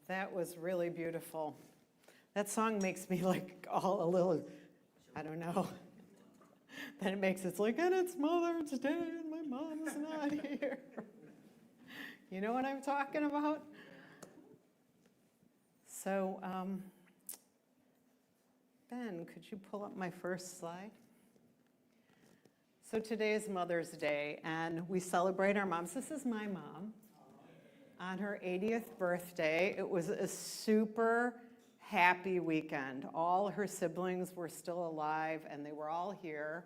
That was really beautiful. That song makes me like all a little, I don't know. Then it makes it's like, and it's Mother's Day and my mom's not here. You know what I'm talking about? So, Ben, could you pull up my first slide? So today is Mother's Day, and we celebrate our moms. This is my mom. On her 80th birthday, it was a super happy weekend. All her siblings were still alive, and they were all here.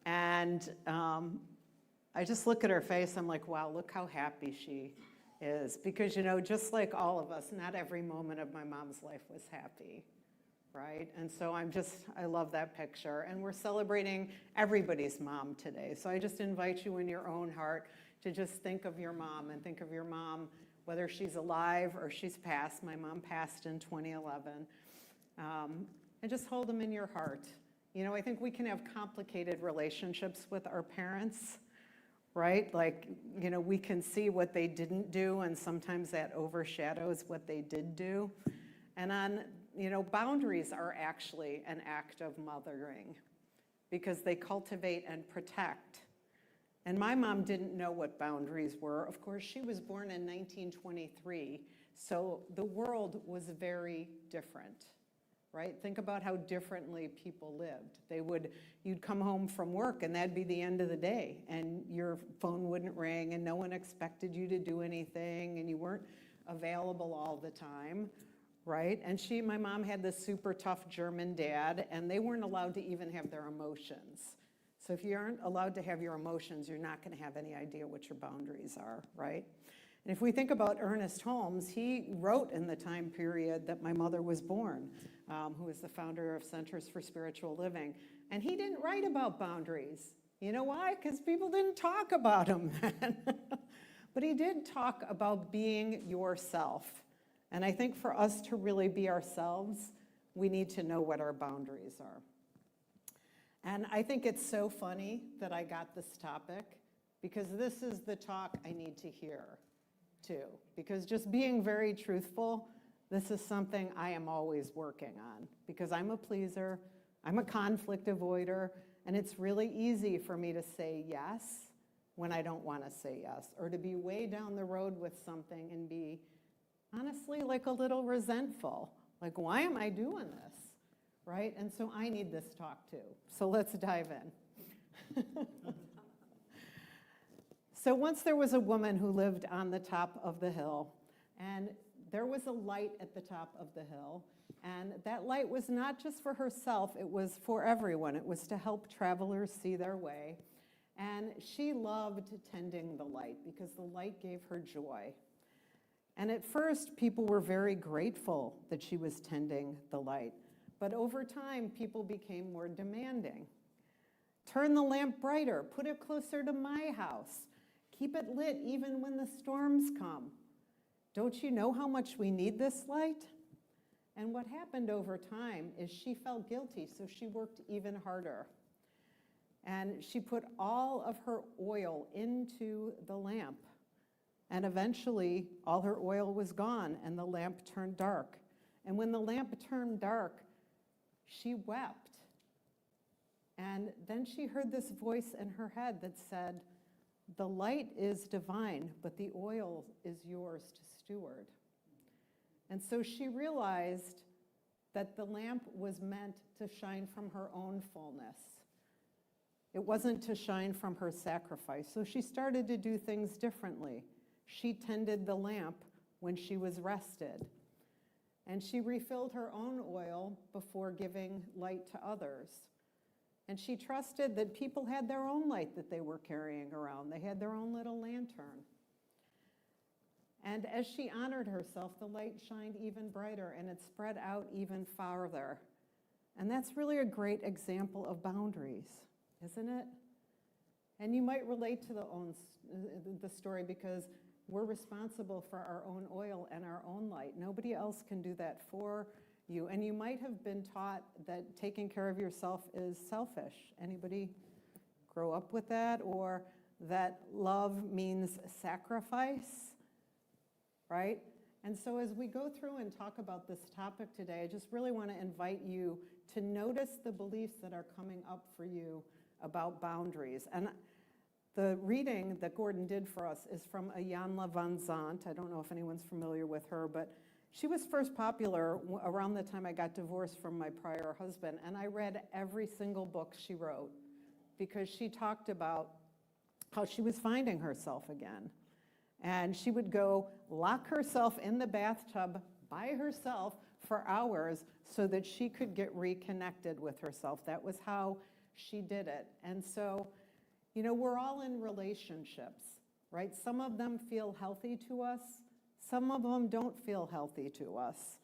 And I just look at her face, I'm like, wow, look how happy she is. Because, you know, just like all of us, not every moment of my mom's life was happy, right? And so I love that picture. And we're celebrating everybody's mom today. So I just invite you in your own heart to just think of your mom and think of your mom, whether she's alive or she's passed. My mom passed in 2011. And just hold them in your heart. You know, I think we can have complicated relationships with our parents, right? Like, you know, we can see what they didn't do, and sometimes that overshadows what they did do. And you know, boundaries are actually an act of mothering because they cultivate and protect. And my mom didn't know what boundaries were. Of course, she was born in 1923, so the world was very different, right? Think about how differently people lived. You'd come home from work and that'd be the end of the day, and your phone wouldn't ring and no one expected you to do anything and you weren't available all the time, right? And my mom had this super tough German dad, and they weren't allowed to even have their emotions. So if you aren't allowed to have your emotions, you're not going to have any idea what your boundaries are, right? And if we think about Ernest Holmes, he wrote in the time period that my mother was born, who was the founder of Centers for Spiritual Living. And he didn't write about boundaries. You know why? Because people didn't talk about them then. But he did talk about being yourself. And I think for us to really be ourselves, we need to know what our boundaries are. And I think it's so funny that I got this topic, because this is the talk I need to hear too. Because just being very truthful, this is something I am always working on, because I'm a pleaser, I'm a conflict avoider, and it's really easy for me to say yes when I don't want to say yes, or to be way down the road with something and be honestly like a little resentful. Like, why am I doing this? Right? And so I need this talk too. So let's dive in. So once there was a woman who lived on the top of the hill, and there was a light at the top of the hill, and that light was not just for herself, it was for everyone. It was to help travelers see their way. And she loved tending the light because the light gave her joy. And at first, people were very grateful that she was tending the light. But over time, people became more demanding. Turn the lamp brighter, put it closer to my house. Keep it lit even when the storms come. Don't you know how much we need this light? And what happened over time is she felt guilty, so she worked even harder. And she put all of her oil into the lamp. And eventually, all her oil was gone, and the lamp turned dark. And when the lamp turned dark, she wept. And then she heard this voice in her head that said, the light is divine, but the oil is yours to steward. And so she realized that the lamp was meant to shine from her own fullness. It wasn't to shine from her sacrifice. So she started to do things differently. She tended the lamp when she was rested. And she refilled her own oil before giving light to others. And she trusted that people had their own light that they were carrying around. They had their own little lantern. And as she honored herself, the light shined even brighter and it spread out even farther. And that's really a great example of boundaries, isn't it? And you might relate to the story because we're responsible for our own oil and our own light. Nobody else can do that for you. And you might have been taught that taking care of yourself is selfish. Anybody grow up with that? Or that love means sacrifice, right? And so as we go through and talk about this topic today, I just really want to invite you to notice the beliefs that are coming up for you about boundaries. And the reading that Gordon did for us is from Iyanla Vanzant. I don't know if anyone's familiar with her, but she was first popular around the time I got divorced from my prior husband, and I read every single book she wrote because she talked about how she was finding herself again. And she would go lock herself in the bathtub by herself for hours so that she could get reconnected with herself. That was how she did it. And so, we're all in relationships, right? Some of them feel healthy to us. Some of them don't feel healthy to us,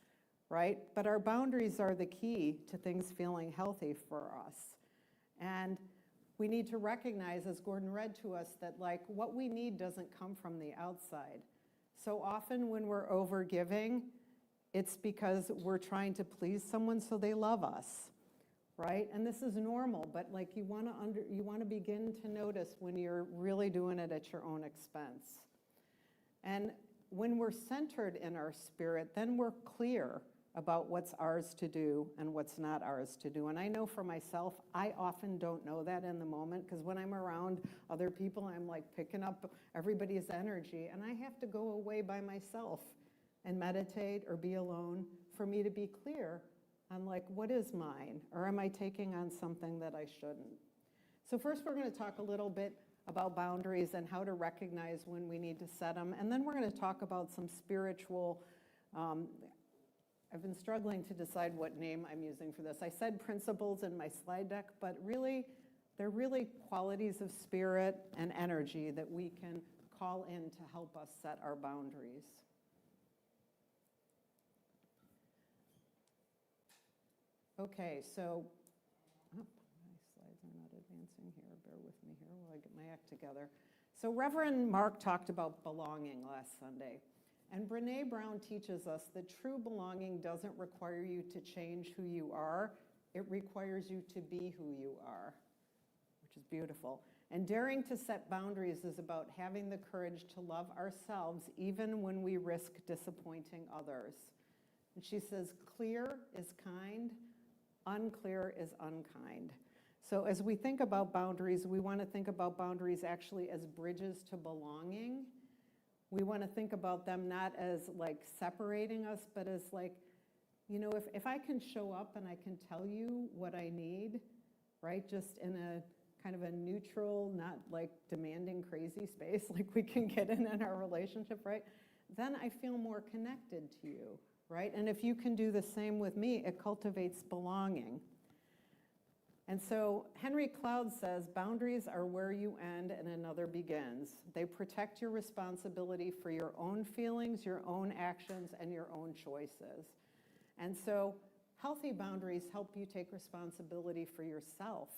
right? But our boundaries are the key to things feeling healthy for us. And we need to recognize, as Gordon read to us, that what we need doesn't come from the outside. So often when we're overgiving, it's because we're trying to please someone so they love us, right? And this is normal, but you want to begin to notice when you're really doing it at your own expense. And when we're centered in our spirit, then we're clear about what's ours to do and what's not ours to do. And I know for myself, I often don't know that in the moment, because when I'm around other people, I'm picking up everybody's energy, and I have to go away by myself and meditate or be alone for me to be clear on what is mine, or am I taking on something that I shouldn't? So first we're going to talk a little bit about boundaries and how to recognize when we need to set them. And then we're going to talk about some spiritual, I've been struggling to decide what name I'm using for this. I said principles in my slide deck, but really, they're really qualities of spirit and energy that we can call in to help us set our boundaries. Okay, so, my slides are not advancing here. Bear with me here while I get my act together. So Reverend Mark talked about belonging last Sunday. And Brené Brown teaches us that true belonging doesn't require you to change who you are. It requires you to be who you are, which is beautiful. And daring to set boundaries is about having the courage to love ourselves even when we risk disappointing others. And she says, clear is kind, unclear is unkind. So as we think about boundaries, we want to think about boundaries actually as bridges to belonging. We want to think about them not as separating us, but as if I can show up and I can tell you what I need, right? Just in a kind of a neutral, not demanding crazy space we can get in our relationship, right? Then I feel more connected to you, right? And if you can do the same with me, it cultivates belonging. And so Henry Cloud says, boundaries are where you end and another begins. They protect your responsibility for your own feelings, your own actions, and your own choices. And so healthy boundaries help you take responsibility for yourself,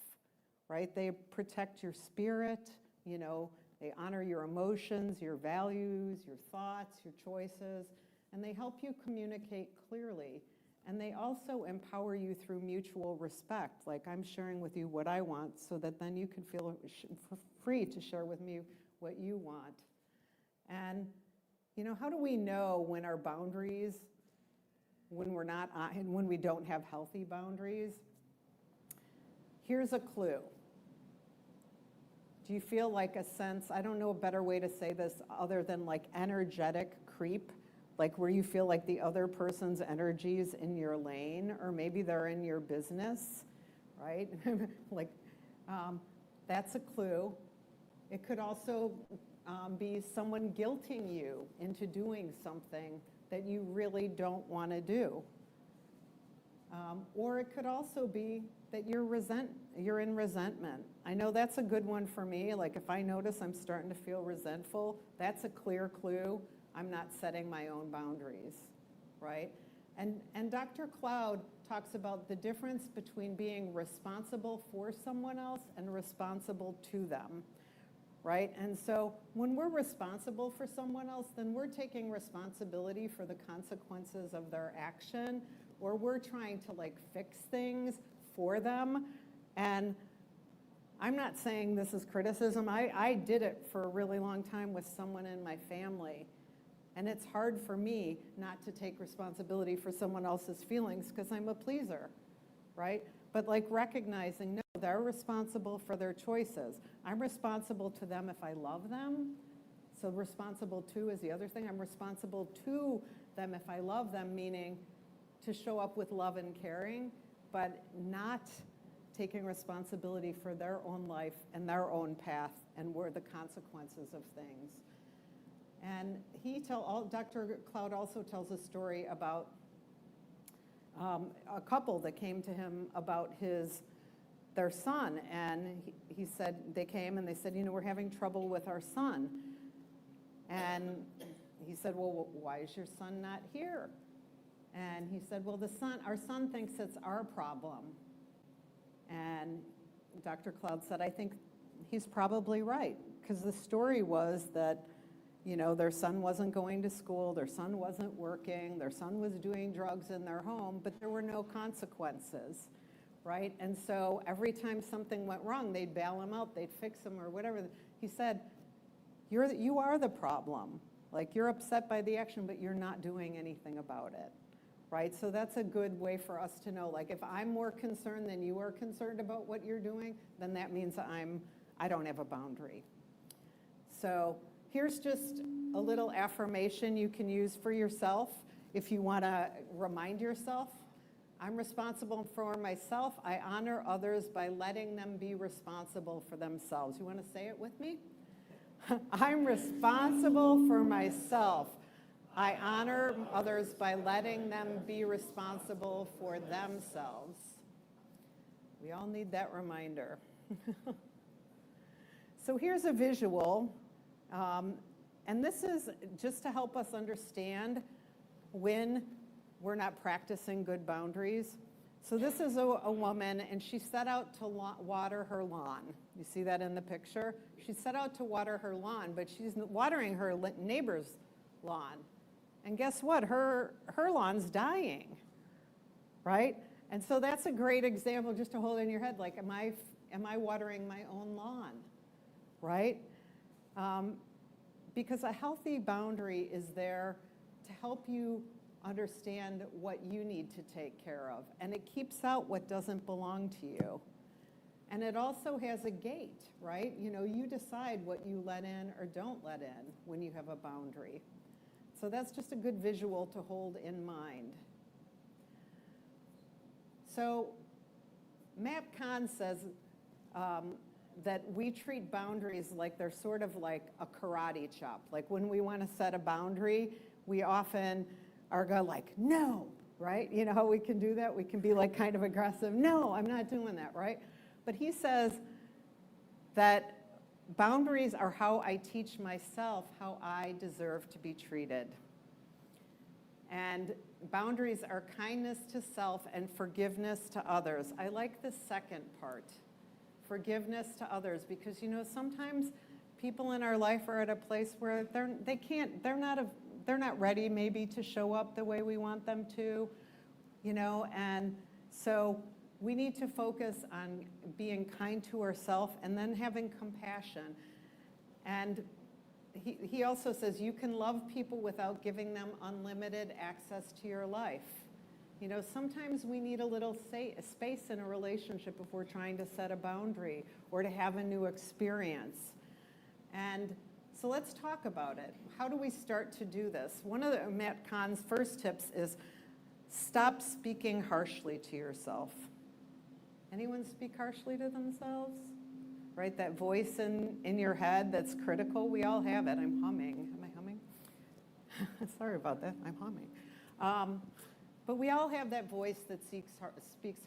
right? They protect your spirit, they honor your emotions, your values, your thoughts, your choices, and they help you communicate clearly. And they also empower you through mutual respect. I'm sharing with you what I want so that then you can feel free to share with me what you want. And, how do we know when our boundaries, when we don't have healthy boundaries? Here's a clue. Do you feel a sense, I don't know a better way to say this other than energetic creep? Where you feel the other person's energy is in your lane, or maybe they're in your business, right? That's a clue. It could also be someone guilting you into doing something that you really don't want to do. Or it could also be that you're in resentment. I know that's a good one for me. If I notice I'm starting to feel resentful, that's a clear clue. I'm not setting my own boundaries, right? And Dr. Cloud talks about the difference between being responsible for someone else and responsible to them, right? And so when we're responsible for someone else, then we're taking responsibility for the consequences of their action, or we're trying to fix things for them. And I'm not saying this is criticism. I did it for a really long time with someone in my family. And it's hard for me not to take responsibility for someone else's feelings because I'm a pleaser, right? But like recognizing, no, they're responsible for their choices. I'm responsible to them if I love them. So responsible to is the other thing. I'm responsible to them if I love them, meaning to show up with love and caring, but not taking responsibility for their own life and their own path and where the consequences of things. And Dr. Cloud also tells a story about a couple that came to him about their son, and he said, they came and they said, we're having trouble with our son. And he said, well, why is your son not here? And he said, well, our son thinks it's our problem. And Dr. Cloud said, I think he's probably right, because the story was that their son wasn't going to school, their son wasn't working, their son was doing drugs in their home, but there were no consequences, right? And so every time something went wrong, they'd bail him out, they'd fix him or whatever. He said, you are the problem. Like, you're upset by the action, but you're not doing anything about it, right? So that's a good way for us to know, like, if I'm more concerned than you are concerned about what you're doing, then that means I don't have a boundary. So here's just a little affirmation you can use for yourself if you want to remind yourself. I'm responsible for myself. I honor others by letting them be responsible for themselves. You want to say it with me? I'm responsible for myself. I honor others by letting them be responsible for themselves. We all need that reminder. So here's a visual. And this is just to help us understand when we're not practicing good boundaries. So this is a woman, and she set out to water her lawn. You see that in the picture? She set out to water her lawn, but she's watering her neighbor's lawn. And guess what? Her lawn's dying, right? And so that's a great example just to hold in your head, like, am I watering my own lawn, right? Because a healthy boundary is there to help you understand what you need to take care of. And it keeps out what doesn't belong to you. And it also has a gate, right? You decide what you let in or don't let in when you have a boundary. So that's just a good visual to hold in mind. So Matt Kahn says that we treat boundaries like they're sort of like a karate chop. Like when we want to set a boundary, we often are go like, no, right? You know how we can do that? We can be like kind of aggressive. No, I'm not doing that, right? But he says that boundaries are how I teach myself how I deserve to be treated. And boundaries are kindness to self and forgiveness to others. I like the second part, forgiveness to others, because sometimes people in our life are at a place where they're not ready maybe to show up the way we want them to, and so we need to focus on being kind to ourselves and then having compassion. And he also says you can love people without giving them unlimited access to your life. Sometimes we need a little space in a relationship if we're trying to set a boundary or to have a new experience. And so let's talk about it. How do we start to do this? One of Matt Kahn's first tips is stop speaking harshly to yourself. Anyone speak harshly to themselves? Right, that voice in your head that's critical, we all have it. I'm humming. Am I humming? Sorry about that, I'm humming. But we all have that voice that speaks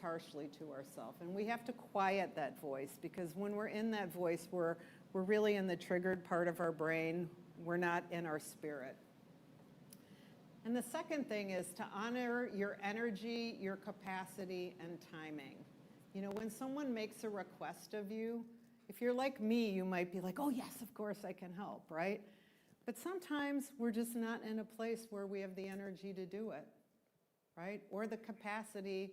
harshly to ourselves, and we have to quiet that voice, because when we're in that voice, we're really in the triggered part of our brain. We're not in our spirit. And the second thing is to honor your energy, your capacity, and timing. When someone makes a request of you, if you're like me, you might be like, oh yes, of course I can help, right? But sometimes we're just not in a place where we have the energy to do it, right? Or the capacity,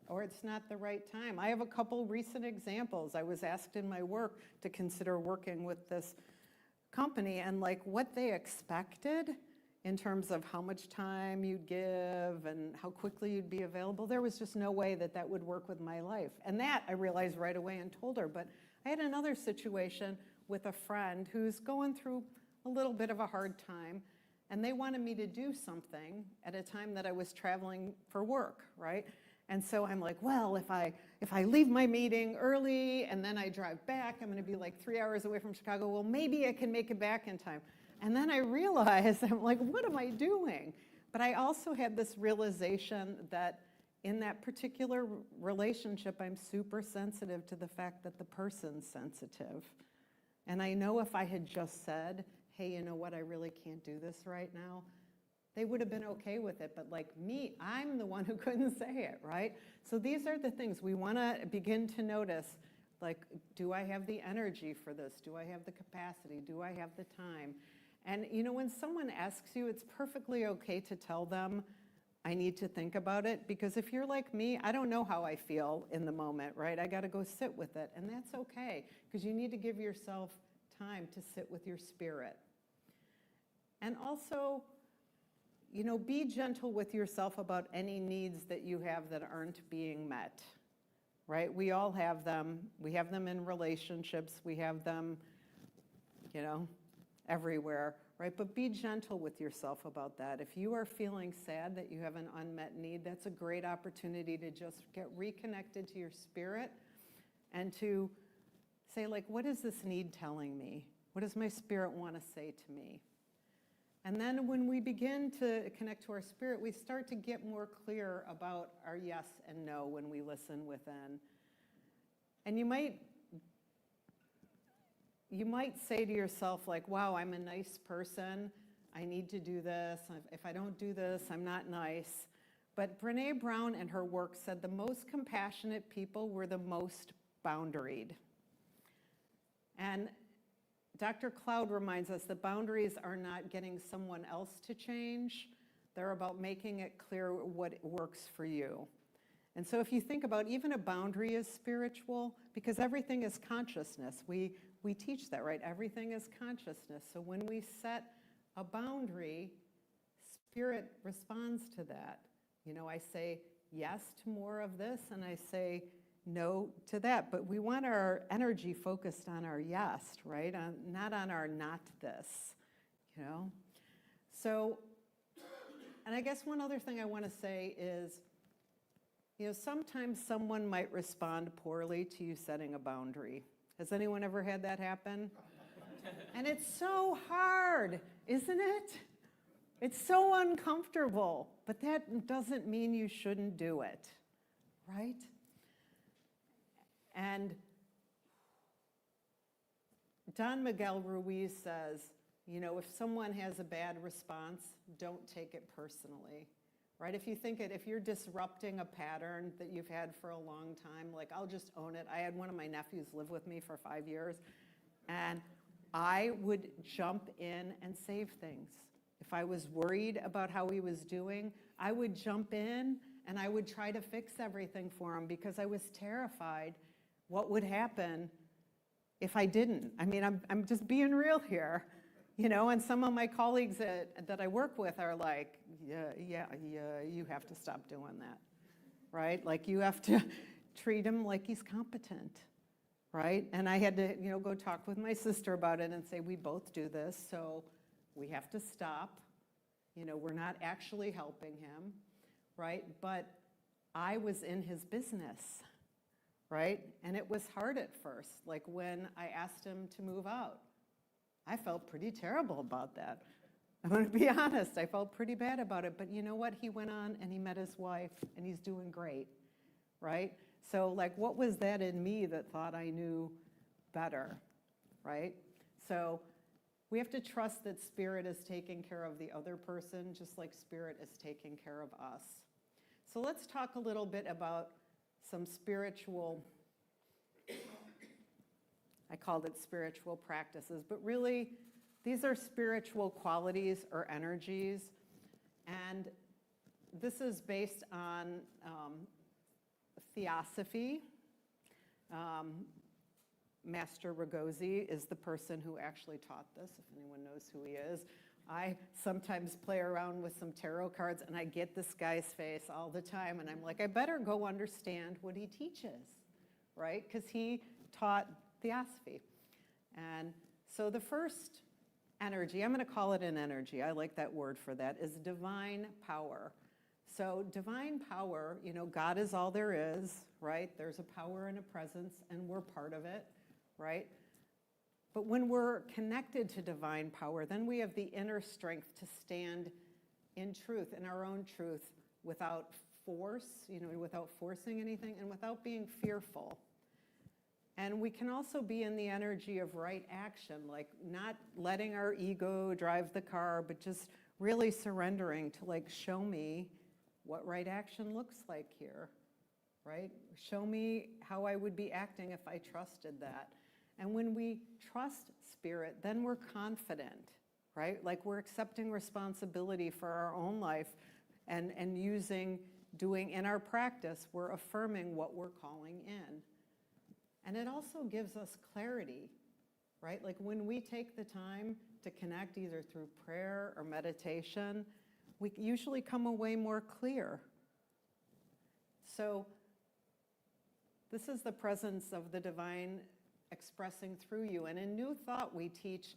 or it's not the right time. I have a couple recent examples. I was asked in my work to consider working with this company, and like what they expected in terms of how much time you'd give and how quickly you'd be available. There was just no way that that would work with my life. And that I realized right away and told her. But I had another situation with a friend who's going through a little bit of a hard time, and they wanted me to do something at a time that I was traveling for work, right? And so I'm like, well, if I leave my meeting early and then I drive back, I'm going to be like 3 hours away from Chicago. Well, maybe I can make it back in time. And then I realized, I'm like, what am I doing? But I also had this realization that in that particular relationship, I'm super sensitive to the fact that the person's sensitive. And I know if I had just said, hey, you know what, I really can't do this right now, they would have been okay with it. But like me, I'm the one who couldn't say it, right? So these are the things we want to begin to notice. Like, do I have the energy for this? Do I have the capacity? Do I have the time? And you know, when someone asks you, it's perfectly okay to tell them, I need to think about it. Because if you're like me, I don't know how I feel in the moment, right? I got to go sit with it. And that's okay, because you need to give yourself time to sit with your spirit. And also, you know, be gentle with yourself about any needs that you have that aren't being met, right? We all have them. We have them in relationships. We have them, you know, everywhere, right? But be gentle with yourself about that. If you are feeling sad that you have an unmet need, that's a great opportunity to just get reconnected to your spirit and to say, like, what is this need telling me? What does my spirit want to say to me? And then when we begin to connect to our spirit, we start to get more clear about our yes and no when we listen within. And you might say to yourself, like, wow, I'm a nice person. I need to do this. If I don't do this, I'm not nice. But Brené Brown in her work said the most compassionate people were the most boundaried. And Dr. Cloud reminds us that boundaries are not getting someone else to change. They're about making it clear what works for you. And so if you think about even a boundary is spiritual, because everything is consciousness. We teach that, right? Everything is consciousness. So when we set a boundary, spirit responds to that. You know, I say yes to more of this, and I say no to that. But we want our energy focused on our yes, right? Not on our not this, you know? So, and I guess one other thing I want to say is, you know, sometimes someone might respond poorly to you setting a boundary. Has anyone ever had that happen? And it's so hard, isn't it? It's so uncomfortable, but that doesn't mean you shouldn't do it, right? And Don Miguel Ruiz says, you know, if someone has a bad response, don't take it personally, right? If you're disrupting a pattern that you've had for a long time, like, I'll just own it. I had one of my nephews live with me for 5 years, and I would jump in and save things. If I was worried about how he was doing, I would jump in and I would try to fix everything for him because I was terrified what would happen if I didn't. I mean, I'm just being real here, you know, and some of my colleagues that I work with are like, yeah, you have to stop doing that, right? Like, you have to treat him like he's competent, right? And I had to, you know, go talk with my sister about it and say, we both do this, so we have to stop. You know, we're not actually helping him, right? But I was in his business, right? And it was hard at first. Like, when I asked him to move out, I felt pretty terrible about that. I'm going to be honest, I felt pretty bad about it. But you know what? He went on and he met his wife and he's doing great, right? So, like, what was that in me that thought I knew better, right? So we have to trust that spirit is taking care of the other person just like spirit is taking care of us. So let's talk a little bit about some spiritual, I called it spiritual practices, but really these are spiritual qualities or energies. And this is based on theosophy. Master Ragosi is the person who actually taught this, if anyone knows who he is. I sometimes play around with some tarot cards and I get this guy's face all the time and I'm like, I better go understand what he teaches, right? Because he taught theosophy. And so the first energy, I'm going to call it an energy, I like that word for that, is divine power. So divine power, God is all there is, right? There's a power and a presence and we're part of it, right? But when we're connected to divine power, then we have the inner strength to stand in truth, in our own truth, without force, without forcing anything and without being fearful. And we can also be in the energy of right action, like not letting our ego drive the car, but just really surrendering to show me what right action looks like here, right? Show me how I would be acting if I trusted that. And when we trust spirit, then we're confident, right? We're accepting responsibility for our own life and doing in our practice, we're affirming what we're calling in. And it also gives us clarity, right? When we take the time to connect either through prayer or meditation, we usually come away more clear. So this is the presence of the divine expressing through you. And in New Thought, we teach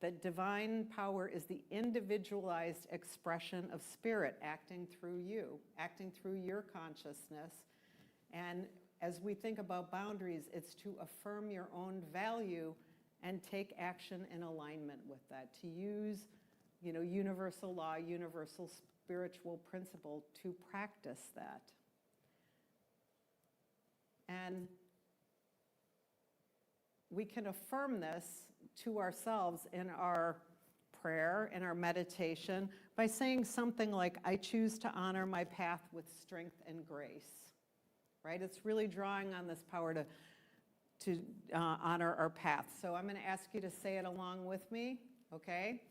that divine power is the individualized expression of spirit acting through you, acting through your consciousness. And as we think about boundaries, it's to affirm your own value and take action in alignment with that, to use, universal law, universal spiritual principle to practice that. And we can affirm this to ourselves in our prayer, in our meditation, by saying something like, I choose to honor my path with strength and grace, right? It's really drawing on this power to honor our path. So I'm going to ask you to say it along with me, okay?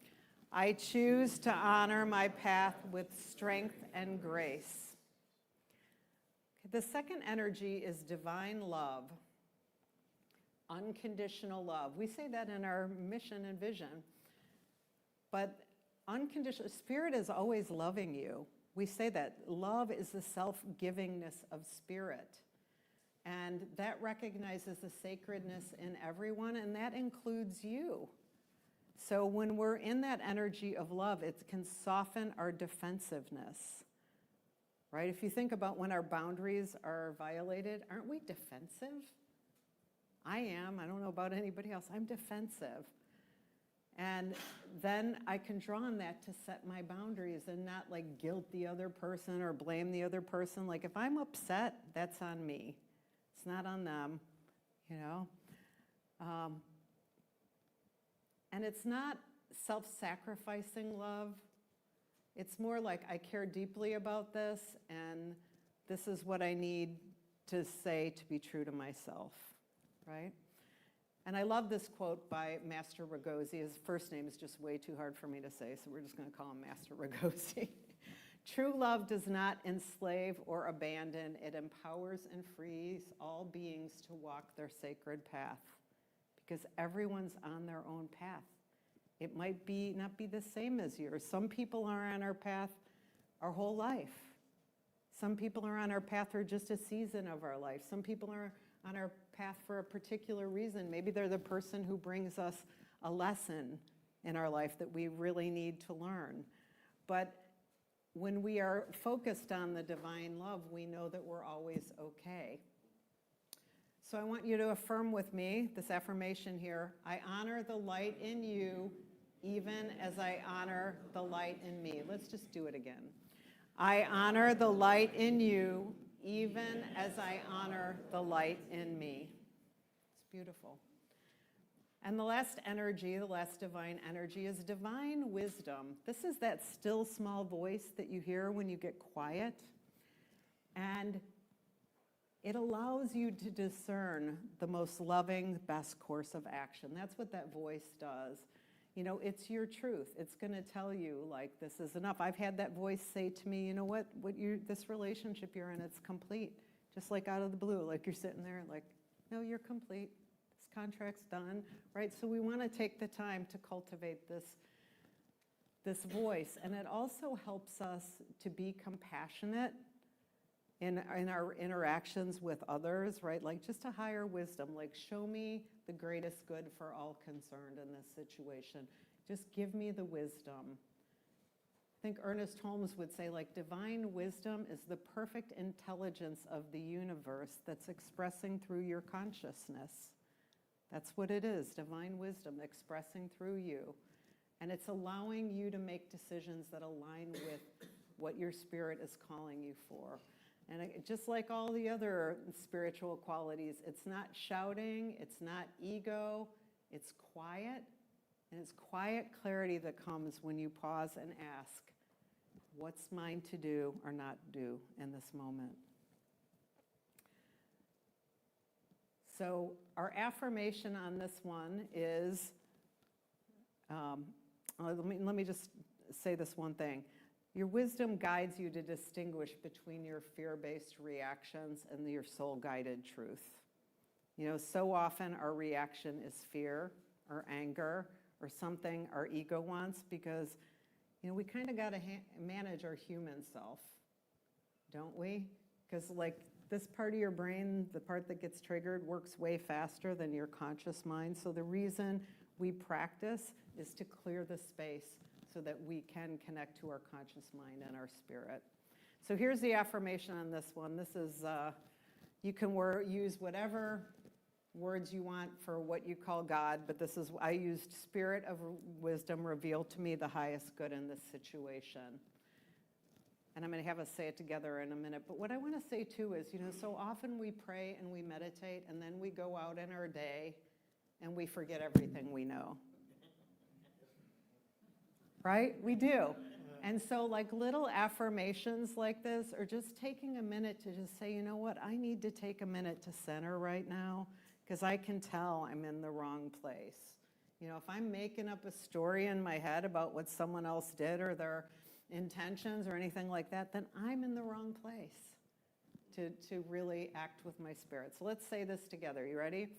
I choose to honor my path with strength and grace. The second energy is divine love. Unconditional love. We say that in our mission and vision. But unconditional, spirit is always loving you. We say that love is the self-givingness of spirit. And that recognizes the sacredness in everyone, and that includes you. So when we're in that energy of love, it can soften our defensiveness, right? If you think about when our boundaries are violated, aren't we defensive? I am. I don't know about anybody else. I'm defensive. And then I can draw on that to set my boundaries and not guilt the other person or blame the other person. If I'm upset, that's on me. It's not on them, And it's not self-sacrificing love. It's more I care deeply about this, and this is what I need to say to be true to myself. Right? And I love this quote by Master Ragosi. His first name is just way too hard for me to say, so we're just going to call him Master Ragosi. True love does not enslave or abandon. It empowers and frees all beings to walk their sacred path, because everyone's on their own path. It might not be the same as yours. Some people are on our path our whole life. Some people are on our path for just a season of our life. Some people are on our path for a particular reason. Maybe they're the person who brings us a lesson in our life that we really need to learn. But when we are focused on the divine love, we know that we're always okay. So I want you to affirm with me this affirmation here. I honor the light in you, even as I honor the light in me. Let's just do it again. I honor the light in you, even as I honor the light in me. It's beautiful. And the last energy, the last divine energy, is divine wisdom. This is that still small voice that you hear when you get quiet. And it allows you to discern the most loving, best course of action. That's what that voice does. It's your truth. It's going to tell you, this is enough. I've had that voice say to me, this relationship you're in, it's complete. Just out of the blue, you're sitting there no, you're complete. This contract's done, right? So we want to take the time to cultivate this this voice. And it also helps us to be compassionate in our interactions with others, right? Like just a higher wisdom, like show me the greatest good for all concerned in this situation. Just give me the wisdom. I think Ernest Holmes would say, like, divine wisdom is the perfect intelligence of the universe that's expressing through your consciousness. That's what it is, divine wisdom expressing through you. And it's allowing you to make decisions that align with what your spirit is calling you for. And just like all the other spiritual qualities, it's not shouting, it's not ego, it's quiet. And it's quiet clarity that comes when you pause and ask, what's mine to do or not do in this moment? So our affirmation on this one is, let me just say this one thing. Your wisdom guides you to distinguish between your fear-based reactions and your soul-guided truth. You know, so often our reaction is fear or anger or something our ego wants because, you know, we kind of got to manage our human self, don't we? Because like this part of your brain, the part that gets triggered, works way faster than your conscious mind. So the reason we practice is to clear the space so that we can connect to our conscious mind and our spirit. So here's the affirmation on this one. This is, you can use whatever words you want for what you call God, but this is, I used spirit of wisdom reveal to me the highest good in this situation. And I'm going to have us say it together in a minute. But what I want to say too is, you know, so often we pray and we meditate and then we go out in our day and we forget everything we know. Right? We do. And so like little affirmations like this, or just taking a minute to just say, you know what, I need to take a minute to center right now because I can tell I'm in the wrong place. You know, if I'm making up a story in my head about what someone else did or their intentions or anything like that, then I'm in the wrong place to really act with my spirit. So let's say this together. You ready?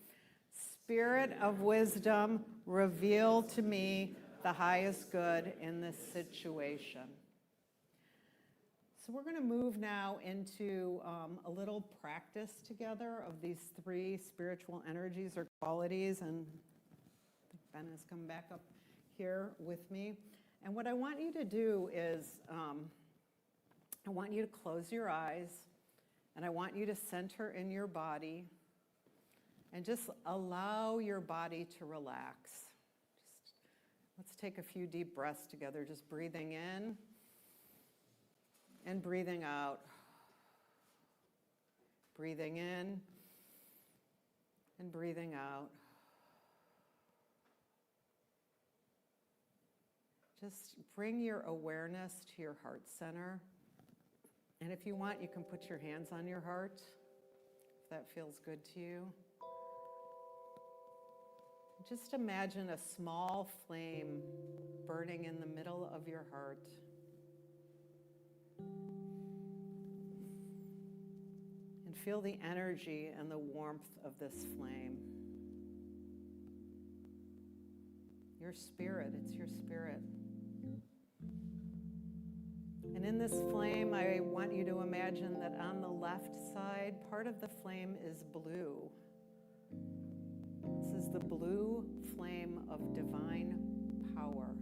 Spirit of wisdom, reveal to me the highest good in this situation. So we're going to move now into a little practice together of these three spiritual energies or qualities. And I think Ben has come back up here with me. And what I want you to do is I want you to close your eyes and I want you to center in your body and just allow your body to relax. Let's take a few deep breaths together, just breathing in and breathing out. Breathing in and breathing out. Just bring your awareness to your heart center. And if you want, you can put your hands on your heart, if that feels good to you. Just imagine a small flame burning in the middle of your heart. And feel the energy and the warmth of this flame. Your spirit, it's your spirit. And in this flame, I want you to imagine that on the left side, part of the flame is blue. This is the blue flame of divine power.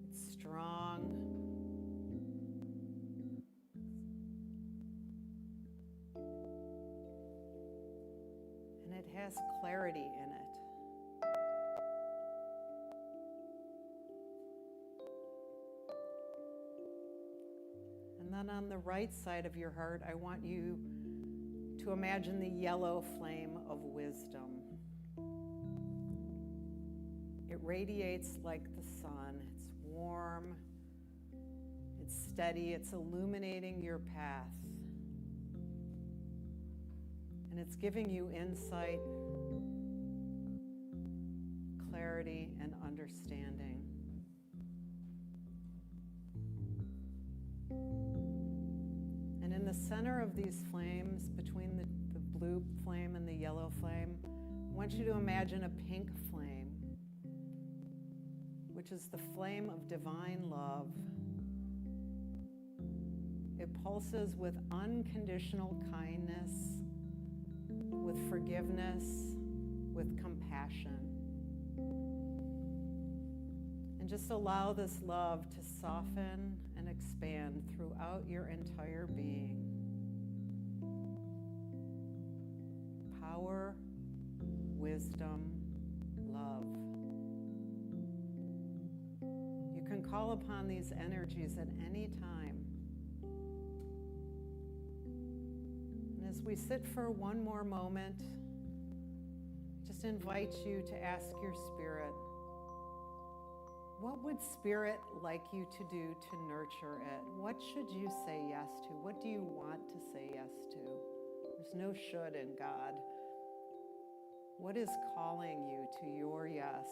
It's strong. And it has clarity in it. And then on the right side of your heart, I want you to imagine the yellow flame of wisdom. It radiates like the sun. It's warm, it's steady, it's illuminating your path. And it's giving you insight, clarity, and understanding. And in the center of these flames, between the blue flame and the yellow flame, I want you to imagine a pink flame. which is the flame of divine love. It pulses with unconditional kindness, with forgiveness, with compassion. And just allow this love to soften and expand throughout your entire being. Power, wisdom, love. You can call upon these energies at any time. And as we sit for one more moment, just invite you to ask your spirit, what would spirit like you to do to nurture it? What should you say yes to? What do you want to say yes to? There's no should in God. What is calling you to your yes?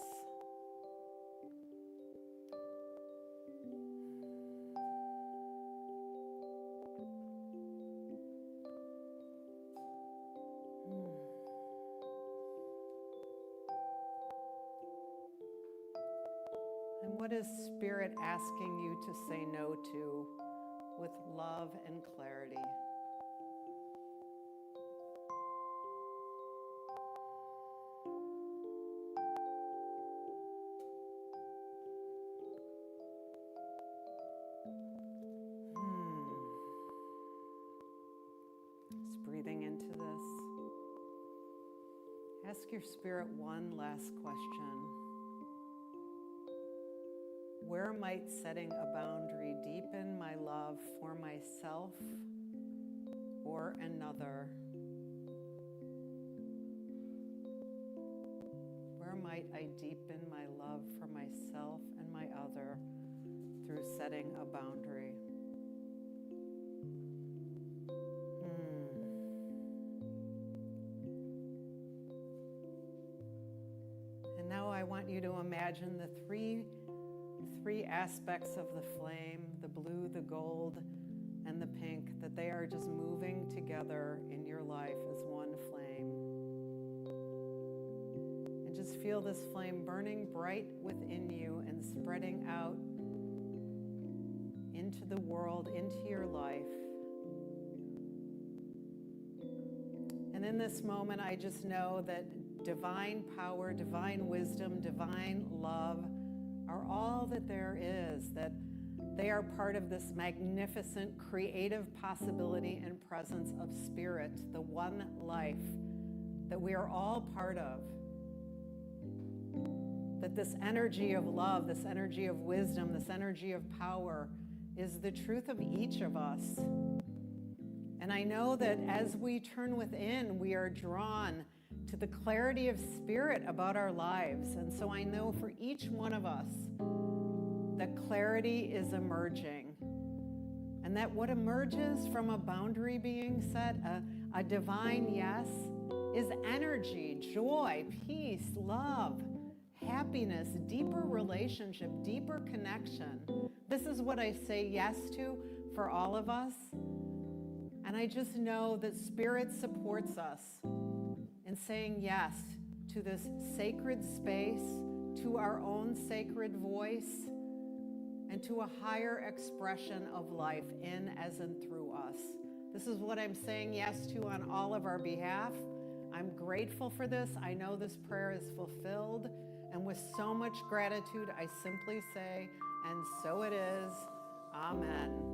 And what is Spirit asking you to say no to with love and clarity? Just breathing into this. Ask your spirit one last question. Where might setting a boundary deepen my love for myself or another? Where might I deepen my love for myself and my other through setting a boundary? And now I want you to imagine the three aspects of the flame, the blue, the gold, and the pink, that they are just moving together in your life as one flame. And just feel this flame burning bright within you and spreading out into the world, into your life. And in this moment, I just know that divine power, divine wisdom, divine love are all that there is, that they are part of this magnificent creative possibility and presence of Spirit, the one life that we are all part of. That this energy of love, this energy of wisdom, this energy of power is the truth of each of us. And I know that as we turn within, we are drawn to the clarity of Spirit about our lives. And so I know for each one of us that clarity is emerging. And that what emerges from a boundary being set, a divine yes, is energy, joy, peace, love, happiness, deeper relationship, deeper connection. This is what I say yes to for all of us. And I just know that Spirit supports us in saying yes to this sacred space, to our own sacred voice, and to a higher expression of life in, as, and through us. This is what I'm saying yes to on all of our behalf. I'm grateful for this. I know this prayer is fulfilled, and with so much gratitude, I simply say, and so it is. Amen.